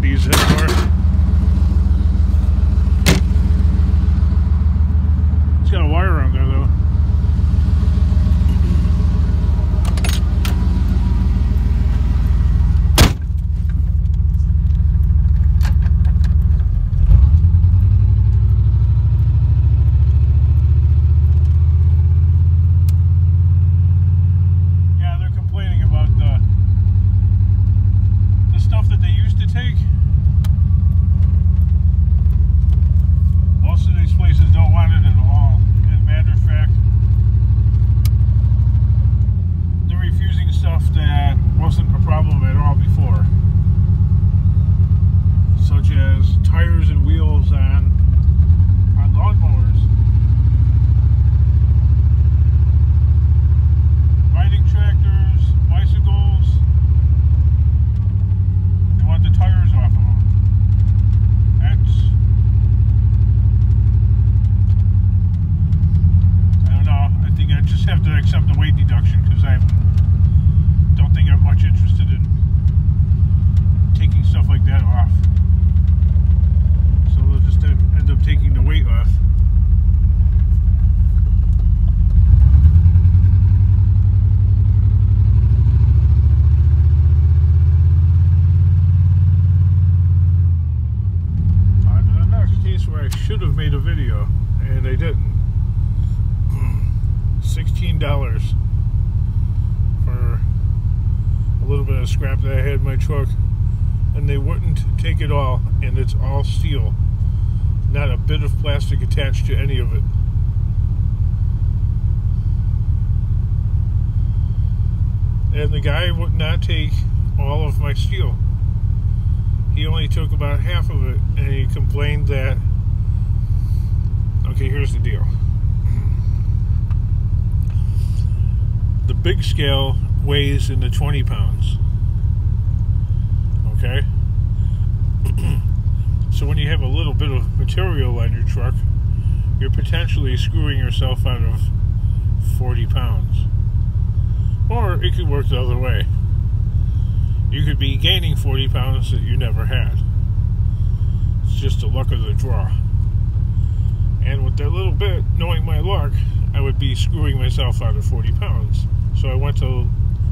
these anymore. It's got a wire on there though. Should have made a video, and I didn't. $16 for a little bit of scrap that I had in my truck, and they wouldn't take it all, and it's all steel. Not a bit of plastic attached to any of it. And the guy would not take all of my steel. He only took about half of it, and he complained that, okay, here's the deal. The big scale weighs in the 20 pounds. Okay? So when you have a little bit of material on your truck, you're potentially screwing yourself out of 40 pounds. Or it could work the other way. You could be gaining 40 pounds that you never had. It's just the luck of the draw. And with that little bit, knowing my luck, I would be screwing myself out of 40 pounds. So I went to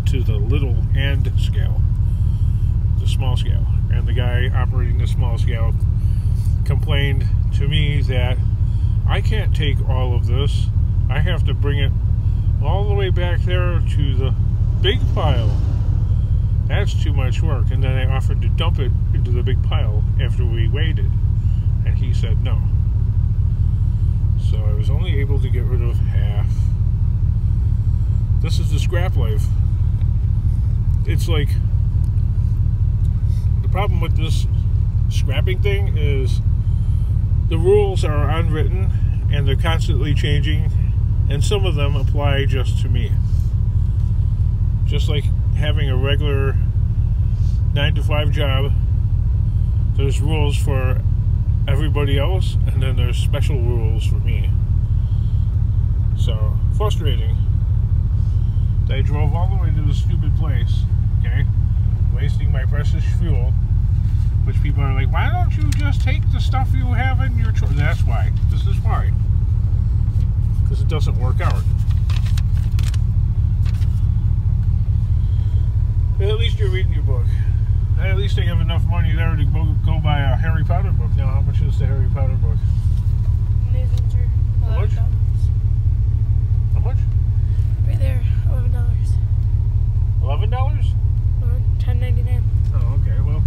the little hand scale, the small scale. And the guy operating the small scale complained to me that I can't take all of this. I have to bring it all the way back there to the big pile. That's too much work. And then I offered to dump it into the big pile after we weighed it. And he said no. So I was only able to get rid of half. This is the scrap life. It's like, the problem with this scrapping thing is the rules are unwritten and they're constantly changing, and some of them apply just to me. Just like having a regular 9-to-5 job, there's rules for everybody else, and then there's special rules for me. So, frustrating. I drove all the way to the stupid place, okay, wasting my precious fuel, which people are like, why don't you just take the stuff you have in your truck? That's why. This is why. Because it doesn't work out. And at least you're reading your book. At least I have enough money there to go buy a Harry Potter book. Now, how much is the Harry Potter book? How much? How much? Right there, $11. $11? $10.99. Oh, okay, well.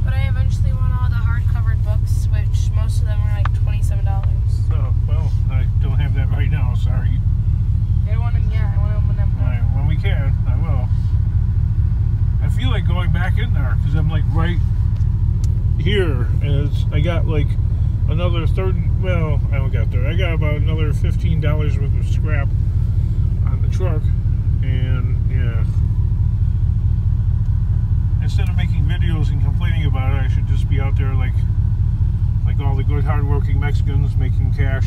But I eventually want all the hardcover books, which most of them are like $27. Oh, well, I don't have that right now, sorry. I don't want them yet. I want them when I'm done. Alright, when we can, I will. I feel like going back in there, because I'm like right here, and I got like another 30, well, I don't got there. I got about another $15 worth of scrap on the truck, and yeah. Instead of making videos and complaining about it, I should just be out there like all the good hard-working Mexicans making cash,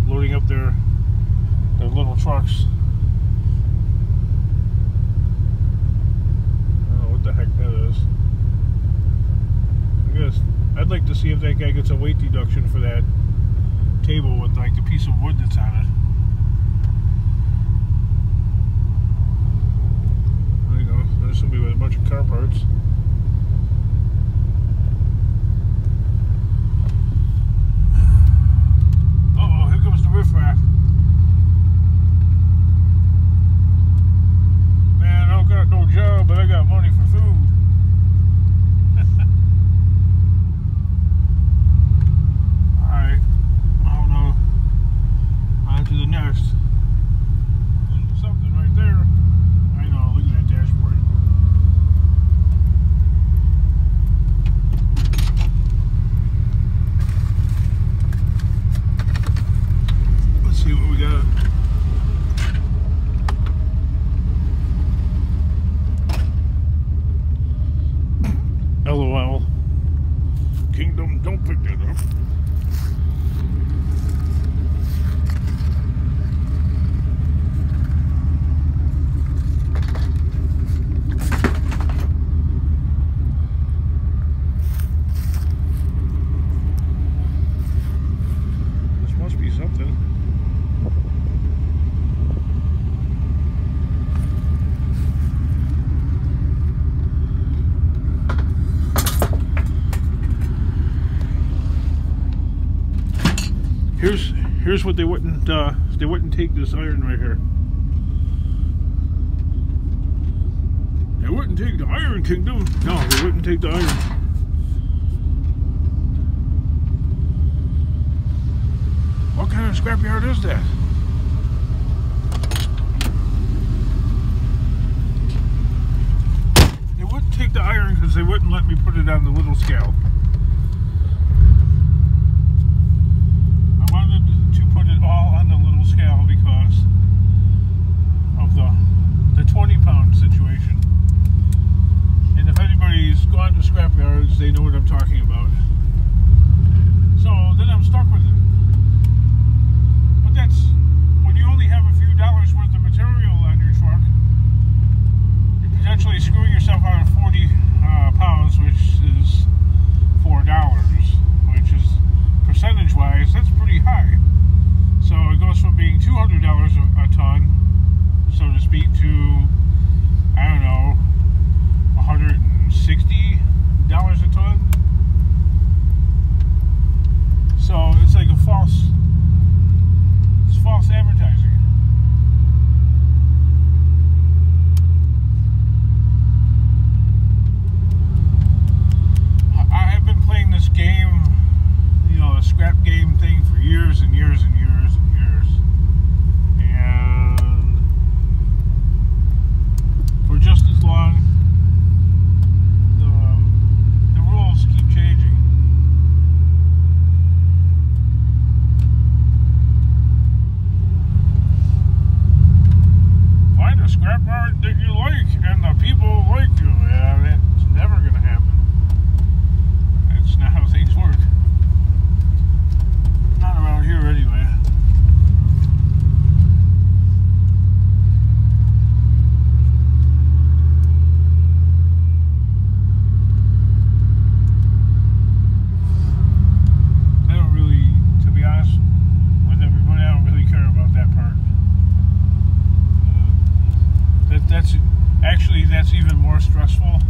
loading up their little trucks. I don't know what the heck that is. like to see if that guy gets a weight deduction for that table with like the piece of wood that's on it. There you go. There's somebody with a bunch of car parts. Uh-oh, here comes the riffraff. Man, I don't got no job, but I got money for food. Alright, I don't know. On to the next. There's something right there. I know, look at that dashboard. Let's see what we got. LOL. Kingdom, don't pick that up. This must be something. Here's what they wouldn't take this iron right here. They wouldn't take the Iron Kingdom. No, they wouldn't take the iron. What kind of scrapyard is that? They wouldn't take the iron because they wouldn't let me put it on the little scale. All on the little scale because of the 20-pound situation. And if anybody's gone to scrapyards, they know what I'm talking about. So then I'm stuck with it. But that's when you only have a few dollars worth of material on your truck, you're potentially screwing yourself out of 40 pounds, which is $4, which is percentage-wise, that's pretty high. So it goes from being $200 a ton, so to speak, to, I don't know, $160 a ton. So it's like it's false advertising. I have been playing this game, you know, the scrap game thing for years and years and years. And for just as long, the rules keep changing. Find a scrapyard that you like and the people like you. Yeah, that's never going to happen. That's not how things work. Not around here anyway. I don't really, to be honest with everybody, I don't really care about that part. That's even more stressful.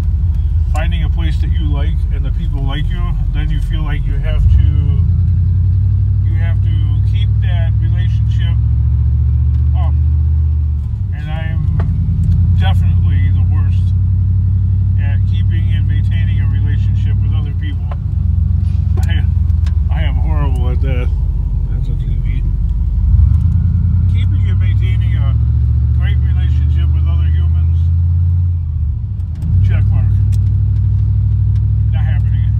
Finding a place that you like and the people like you, then you feel like you have to keep that relationship up. And I'm definitely the worst at keeping and maintaining a relationship with other people. I am horrible at that. That's a TV. Keeping and maintaining a great relationship with other humans, check mark. Not happening.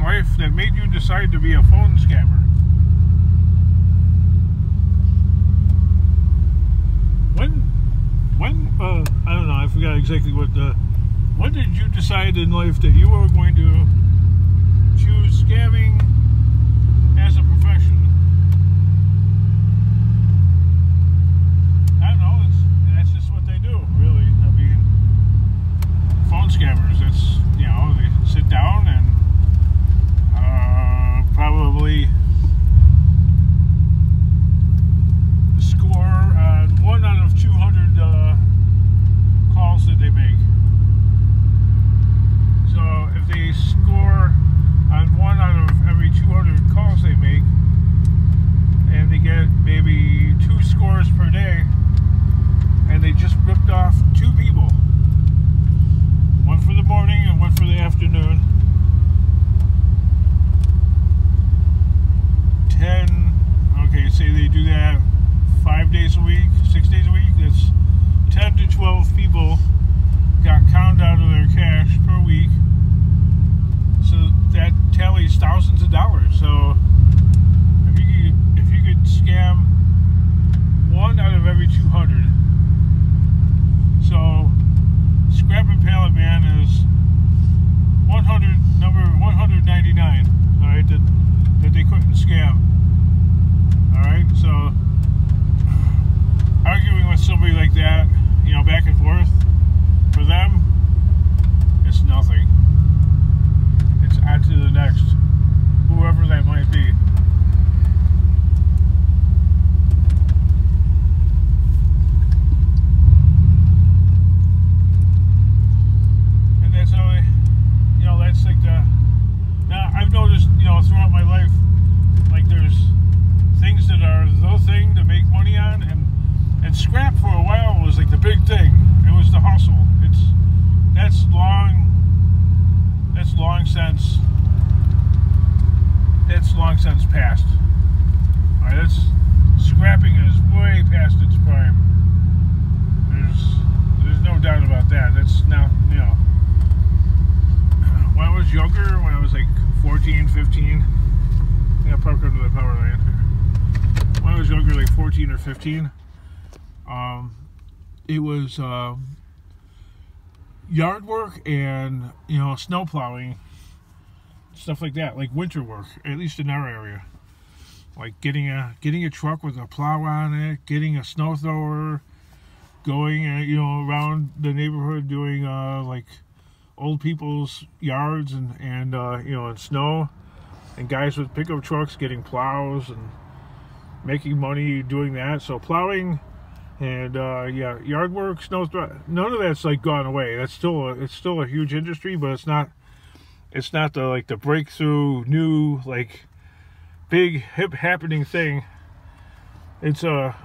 life that made you decide to be a phone scammer? When I don't know, I forgot exactly when did you decide in life that you were going to choose scamming as a profession? I don't know, that's just what they do, really. I mean, phone scammers, that's, you know, they sit down and probably score on 1 out of 200 calls that they make. So if they score on 1 out of every 200 calls they make, and they get maybe 2 scores per day, and they just ripped off 2 people, 1 for the morning and 1 for the afternoon. 10, okay, say they do that 5 days a week, 6 days a week, that's 10 to 12 people got conned out of their cash per week. So that tallies thousands of dollars. So if you could scam 1 out of every 200, so Scrapping Pallet Man is number 199. All right, that they couldn't scam. All right, so arguing with somebody like that, you know, back and forth, for them, it's nothing. It's on to the next, whoever that might be. And that's how you know, that's like now I've noticed, you know, throughout my life, like there's things that are the thing to make money on, and scrap for a while was like the big thing. It was the hustle. That's long since past. All right, scrapping is way past its prime. There's no doubt about that. That's now, you know, when I was younger, when I was like 14, 15, I think I parked under the power line. When I was younger, like 14 or 15, it was yard work and, you know, snow plowing, stuff like that, like winter work, at least in our area. Like getting a truck with a plow on it, getting a snow thrower, going you know, around the neighborhood doing like old people's yards and you know, and snow, and guys with pickup trucks getting plows and making money doing that. So plowing and yeah, yard work, snow throw, none of that's like gone away. It's still a huge industry, but it's not the breakthrough new, like, big hip happening thing. It's a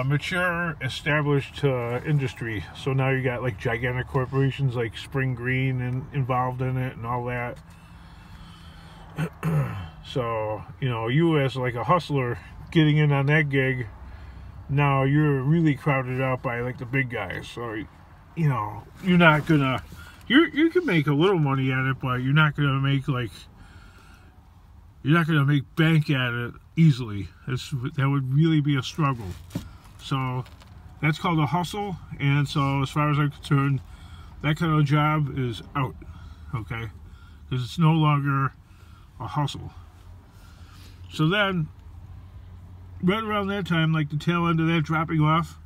mature, established industry. So now you got like gigantic corporations like Spring Green involved in it and all that. So, you know, you as like a hustler getting in on that gig, now you're really crowded out by like the big guys. So, you know, you're not gonna, you can make a little money at it, but you're not gonna make bank at it easily. That would really be a struggle. So that's called a hustle. And so as far as I'm concerned, that kind of job is out, okay? Because it's no longer a hustle. So then, right around that time, like the tail end of that dropping off,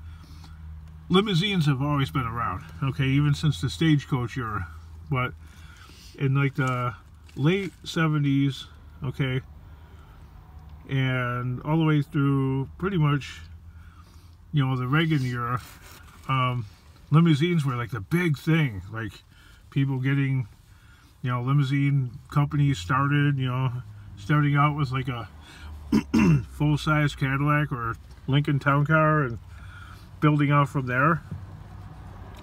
limousines have always been around, okay, even since the stagecoach era. But in like the late 70s, okay, and all the way through pretty much, you know, the Reagan era, limousines were like the big thing. Like people getting, you know, limousine companies started, you know, starting out with like a full-size Cadillac or Lincoln Town Car and building out from there.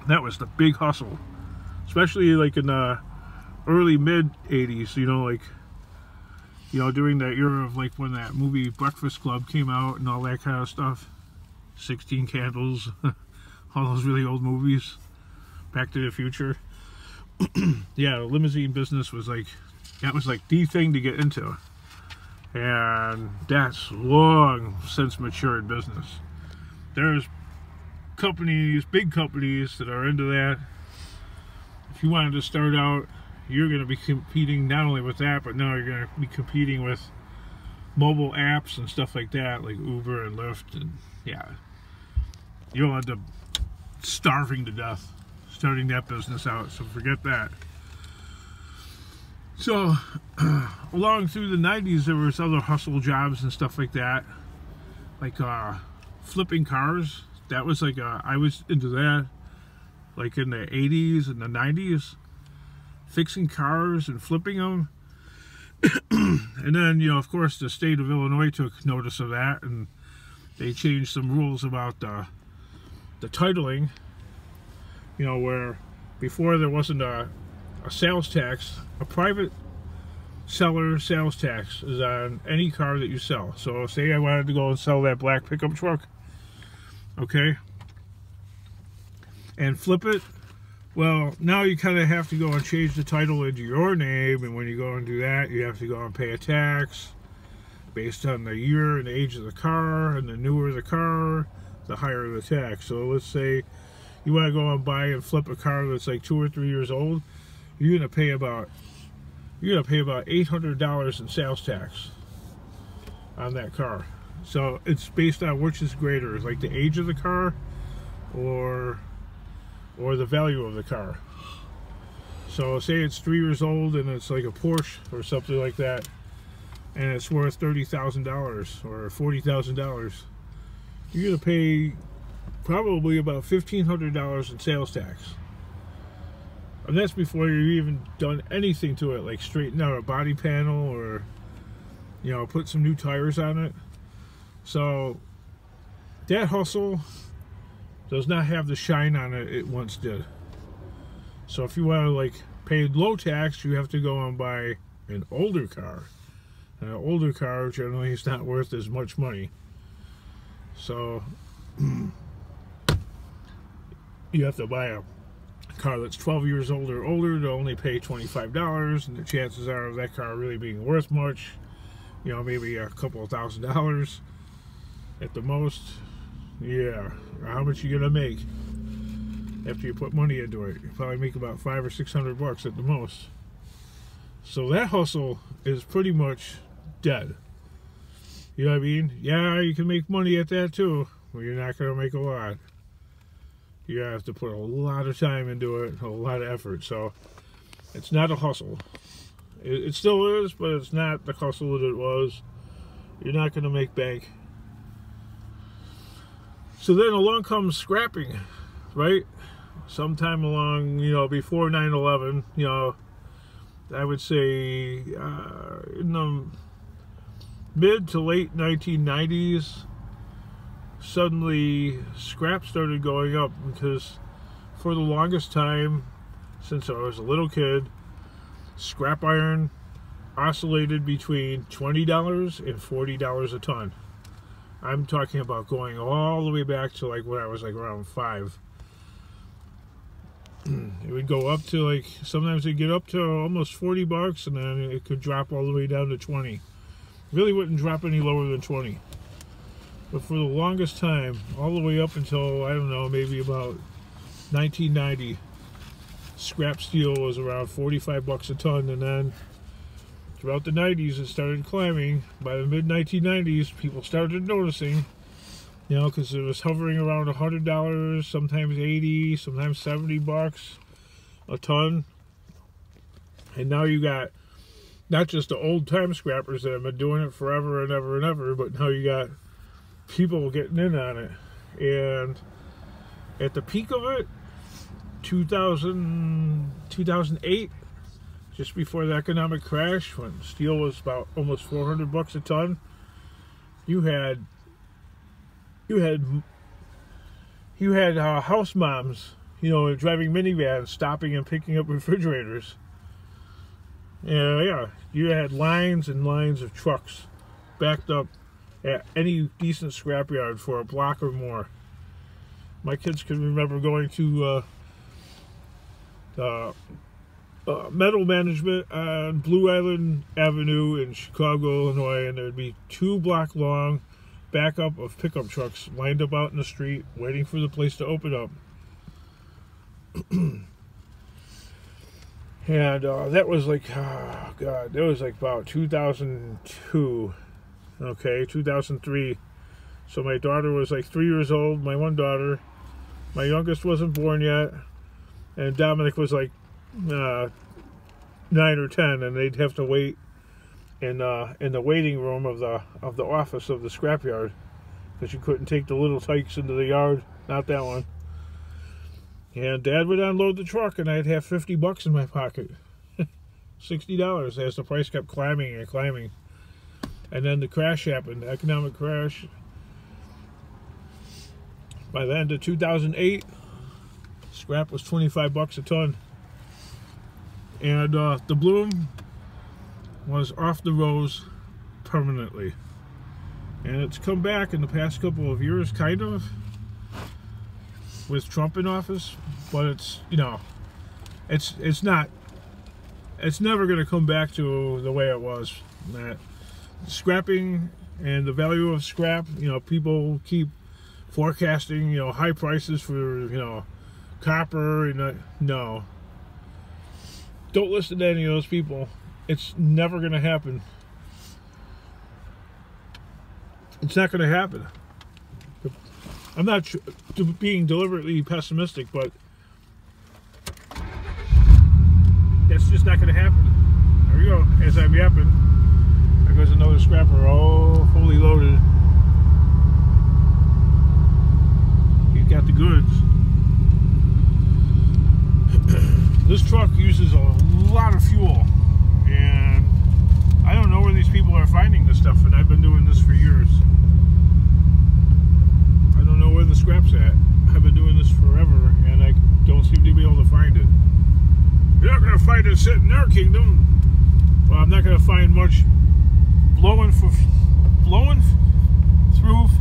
That was the big hustle, especially like in the early mid 80s, you know, like, you know, during that era of like when that movie Breakfast Club came out and all that kind of stuff. 16 Candles, all those really old movies, Back to the Future. yeah, the limousine business was like, that was like the thing to get into. And that's long since matured business. There's companies, big companies that are into that. If you wanted to start out, you're going to be competing not only with that, but now you're going to be competing with mobile apps and stuff like that, like Uber and Lyft, and yeah, you'll end up starving to death starting that business out, so forget that. So along through the 90s, there was other hustle jobs and stuff like that, like flipping cars. That was like I was into that, like in the 80s and the 90s, fixing cars and flipping them. And then, you know, of course, the state of Illinois took notice of that, and they changed some rules about the titling, you know, where before there wasn't a sales tax. A private seller sales tax is on any car that you sell. So say I wanted to go and sell that black pickup truck, okay, and flip it. Well, now you kind of have to go and change the title into your name, and when you go and do that, you have to go and pay a tax based on the year and the age of the car, and the newer the car, the higher the tax. So let's say you want to go and buy and flip a car that's like 2 or 3 years old, you're gonna pay about $800 in sales tax on that car. So it's based on which is greater, like the age of the car or the value of the car. So say it's 3 years old and it's like a Porsche or something like that, and it's worth $30,000 or $40,000. You're gonna pay probably about $1,500 in sales tax. And that's before you've even done anything to it, like straighten out a body panel or, you know, put some new tires on it. So that hustle does not have the shine on it it once did. So if you want to like pay low tax, you have to go and buy an older car. And an older car generally is not worth as much money. So you have to buy a car that's 12 years old or older to only pay $25, and the chances are of that car really being worth much, you know, maybe a couple of $1,000 at the most. Yeah, how much you gonna make after you put money into it? You probably make about $500 or $600 at the most. So that hustle is pretty much dead. You know what I mean? Yeah, you can make money at that too, but you're not gonna make a lot. You have to put a lot of time into it, a lot of effort. So it's not a hustle. It still is, but it's not the hustle that it was. You're not going to make bank. So then along comes scrapping, right? Sometime along, you know, before 9/11, you know, I would say in the mid to late 1990s, suddenly scrap started going up, because for the longest time since I was a little kid, scrap iron oscillated between $20 and $40 a ton. I'm talking about going all the way back to like when I was like around 5. It would go up to like, sometimes it'd get up to almost $40, and then it could drop all the way down to 20. Really wouldn't drop any lower than 20. But for the longest time, all the way up until, I don't know, maybe about 1990, scrap steel was around $45 a ton, and then throughout the 90s it started climbing. By the mid-1990s, people started noticing, you know, because it was hovering around $100, sometimes $80, sometimes $70 a ton. And now you got not just the old-time scrappers that have been doing it forever and ever and ever, but now you got people getting in on it. And at the peak of it, 2008, just before the economic crash, when steel was about almost $400 a ton, you had house moms, you know, driving minivans, stopping and picking up refrigerators. Yeah, you had lines and lines of trucks backed up at any decent scrapyard for a block or more. My kids can remember going to metal management on Blue Island Avenue in Chicago, Illinois, and there'd be 2-block long backup of pickup trucks lined up out in the street waiting for the place to open up. And that was like, oh God, that was like about 2002, okay, 2003. So my daughter was like 3 years old, my one daughter. My youngest wasn't born yet, and Dominic was like 9 or 10, and they'd have to wait in the waiting room of the office of the scrapyard, because you couldn't take the little tykes into the yard, not that one. And Dad would unload the truck, and I'd have $50 in my pocket, $60, as the price kept climbing and climbing. And then the crash happened, the economic crash. By the end of 2008, scrap was $25 a ton. And the Bloom was off the rolls permanently. And it's come back in the past couple of years, kind of, with Trump in office. But it's, you know, it's never going to come back to the way it was. That scrapping and the value of scrap, you know, people keep forecasting, you know, high prices for, you know, copper, and no. Don't listen to any of those people. It's never going to happen. It's not going to happen. I'm not being deliberately pessimistic, but that's just not going to happen. There we go. As I'm yapping, there goes another scrapper, all fully loaded. He's got the goods. This truck uses a lot of fuel, and I don't know where these people are finding this stuff, and I've been doing this for years. I don't know where the scrap's at. I've been doing this forever, and I don't seem to be able to find it. You're not going to find it sitting in our kingdom. Well, I'm not going to find much blowing through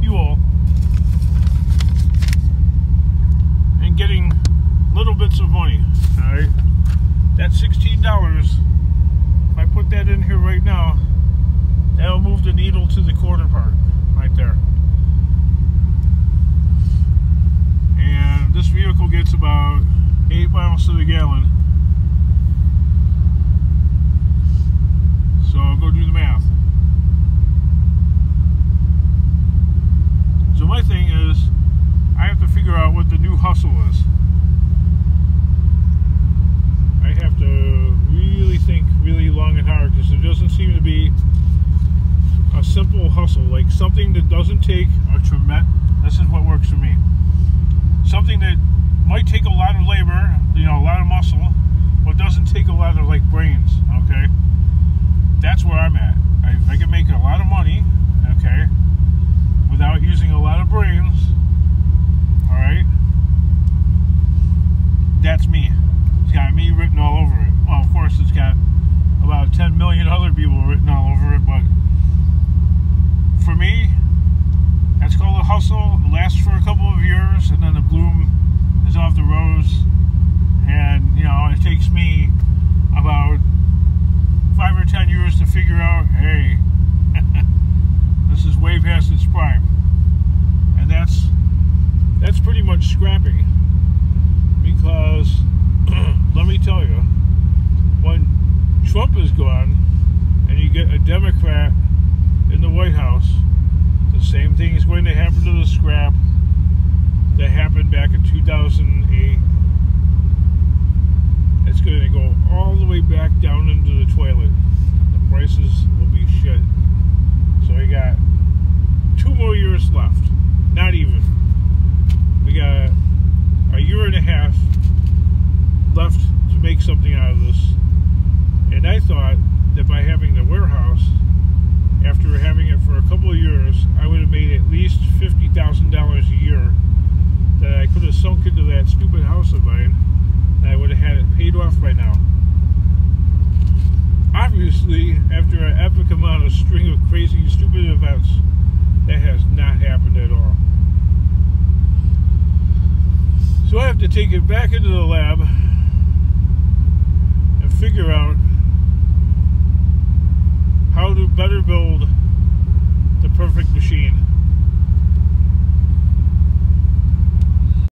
fuel and getting little bits of money. Alright, that's $16. If I put that in here right now, that'll move the needle to the quarter part right there. And this vehicle gets about 8 miles to the gallon. So I'll go do the math. So my thing is, I have to figure out what the new hustle is. I have to really think really long and hard, because there doesn't seem to be a simple hustle, like something that doesn't take a tremendous, this is what works for me, something that might take a lot of labor, you know, a lot of muscle, but doesn't take a lot of like brains, okay? That's where I'm at. If I can make a lot of money, okay, without using a lot of brains, alright, that's me. It's got me written all over it. Well, of course, it's got about 10 million other people written all over it, but for me, that's called a hustle. It lasts for a couple of years, and then the Bloom is off the road, and, you know, it takes me about 5 or 10 years to figure out, hey, this is way past its prime. And that's pretty much scrapping, because let me tell you, when Trump is gone and you get a Democrat in the White House, the same thing is going to happen to the scrap that happened back in 2008. It's going to go all the way back down into the toilet. The prices will be shit. So we got 2 more years left. Not even. We got a year and a half left to make something out of this. And I thought that by having the warehouse, after having it for a couple of years, I would have made at least $50,000 a year that I could have sunk into that stupid house of mine, and I would have had it paid off by now. Obviously, after an epic amount of string of crazy, stupid events, that has not happened at all. So I have to take it back into the lab and figure out how to better build the perfect machine.